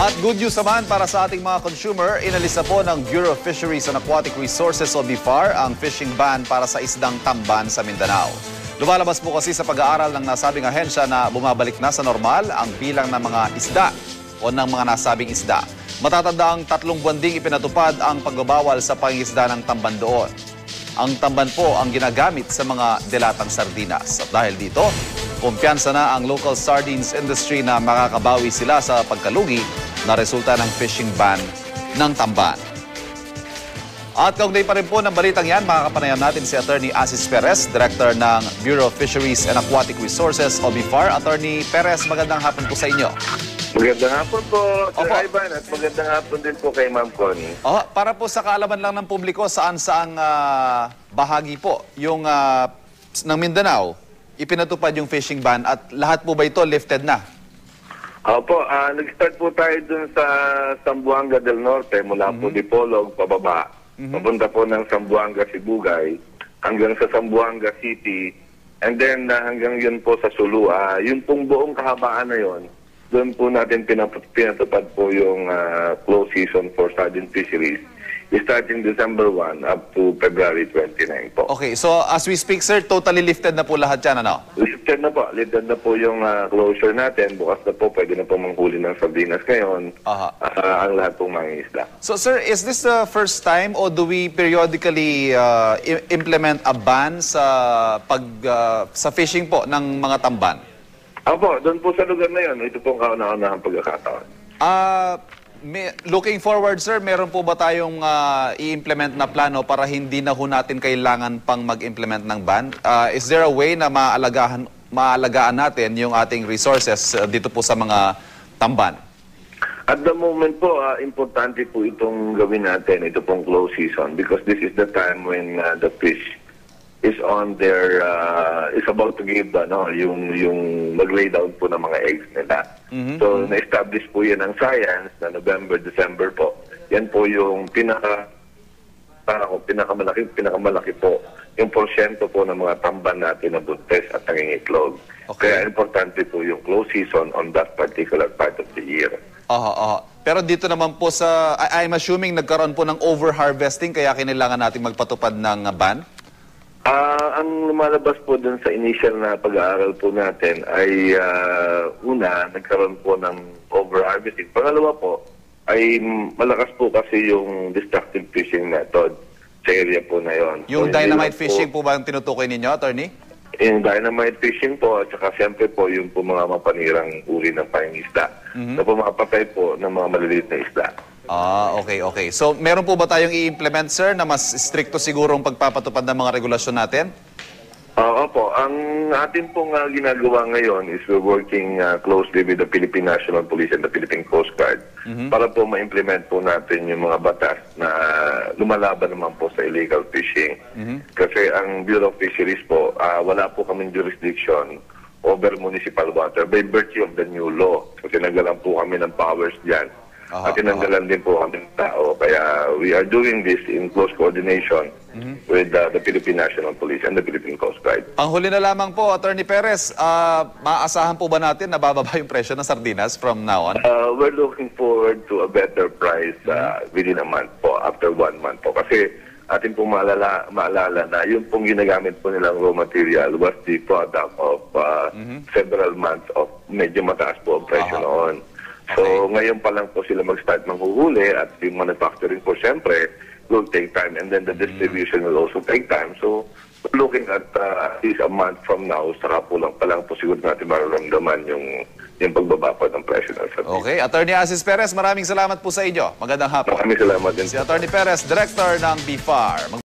At good news naman para sa ating mga consumer, inalis na po ng Bureau of Fisheries and Aquatic Resources o BIFAR ang fishing ban para sa isdang tamban sa Mindanao. Lumalabas po kasi sa pag-aaral ng nasabing ahensya na bumabalik na sa normal ang bilang ng mga isda o ng mga nasabing isda. Matatanda ang 3 buwan ding ipinatupad ang pagbabawal sa pangingisda ng tamban doon. Ang tamban po ang ginagamit sa mga delatang sardinas. At dahil dito, kumpiyansa na ang local sardines industry na makakabawi sila sa pagkalugi na resulta ng fishing ban ng tamban. At kaugnay pa rin po ng balitang yan, makakapanayam natin si Attorney Asis Perez, Director ng Bureau of Fisheries and Aquatic Resources o BIFAR. Attorney Perez, magandang hapon po sa inyo. Magandang hapon po, Sir Ivan, at magandang hapon din po kay Ma'am Connie. Para po sa kaalaman lang ng publiko, saan-saang bahagi po yung ng Mindanao ipinatupad yung fishing ban at lahat po ba ito lifted na? Opo, nag-start po tayo dun sa Zamboanga del Norte, mula po Dipolog, pababa. Papunta po ng Zamboanga, Sibugay, hanggang sa Zamboanga City, and then hanggang yun po sa Sulu. Yung pong buong kahabaan na yun, doon po natin pinatupad po yung close season for sardine fisheries starting December 1 up to February 29 po. Okay, so as we speak, sir, totally lifted na po lahat yan, ano? Lifted na po. Lifted na po yung closure natin. Bukas na po, pwede na po manghuli ng sardinas ngayon. Ang lahat pong mga isda. So, sir, is this the first time o do we periodically implement a ban sa sa fishing po ng mga tamban? Opo, doon po sa lugar na yun, ito pong kauna-unahang pagkakataon. Looking forward, sir, meron po ba tayong i-implement na plano para hindi na ho natin kailangan pang mag-implement ng ban? Is there a way na maalagaan natin yung ating resources dito po sa mga tamban? At the moment po, importante po itong gawin natin, ito pong close season, because this is the time when the fish is on their is about to give yung mag-lay down po ng mga eggs nila. So na-establish po yan ng science na November, December po. Yan po yung pinakamalaki po yung porsyento po ng mga tamban natin na buntes at nangingitlog. Okay. Kaya importante po yung close season on that particular part of the year. Pero dito naman po sa, I'm assuming nagkaroon po ng over-harvesting kaya kailangan natin magpatupad ng ban? Ang lumalabas po dun sa initial na pag-aaral po natin ay una, nagkaroon po ng over-harvesting. Pangalawa po, ay malakas po kasi yung destructive fishing method sa area po na yon. Yung so, dynamite fishing po ba ang tinutukoy ninyo, Attorney? Yung dynamite fishing po, at saka siyempre po yung po mga mapanirang uri ng pangingisda na pumapatay po ng mga maliliit na isda. Okay. So, meron po ba tayong i-implement, sir, na mas stricto siguro ang pagpapatupad ng mga regulasyon natin? Opo. Ang atin pong ginagawa ngayon is we're working closely with the Philippine National Police and the Philippine Coast Guard para po ma-implement po natin yung mga batas na lumalaban naman po sa illegal fishing. Kasi ang Bureau of Fisheries po, wala po kaming jurisdiction over municipal water by virtue of the new law. Kasi nagalan po kami ng powers dyan. At tinanggalan din po kami ng tao. Kaya we are doing this in close coordination with the Philippine National Police and the Philippine Coast Guard. Panghuli na lamang po, Attorney Perez, maaasahan po ba natin na bababa yung presyo ng sardinas from now on? We're looking forward to a better price within a month po, after 1 month po. Kasi atin pong maalala na yung pong ginagamit po nilang raw material was the product of several months of medyo mataas po ang presyo noon. So, ngayon pa lang po sila mag-start manghuhuli at yung manufacturing po, siyempre, will take time and then the distribution will also take time. So, looking at least a month from now, saka po lang po siguro natin mararamdaman yung pagbaba po ng presyo ng sardinas. Okay. Attorney Asis Perez, maraming salamat po sa inyo. Magandang hapon. Maraming salamat din. Si Attorney Perez, Director ng BIFAR.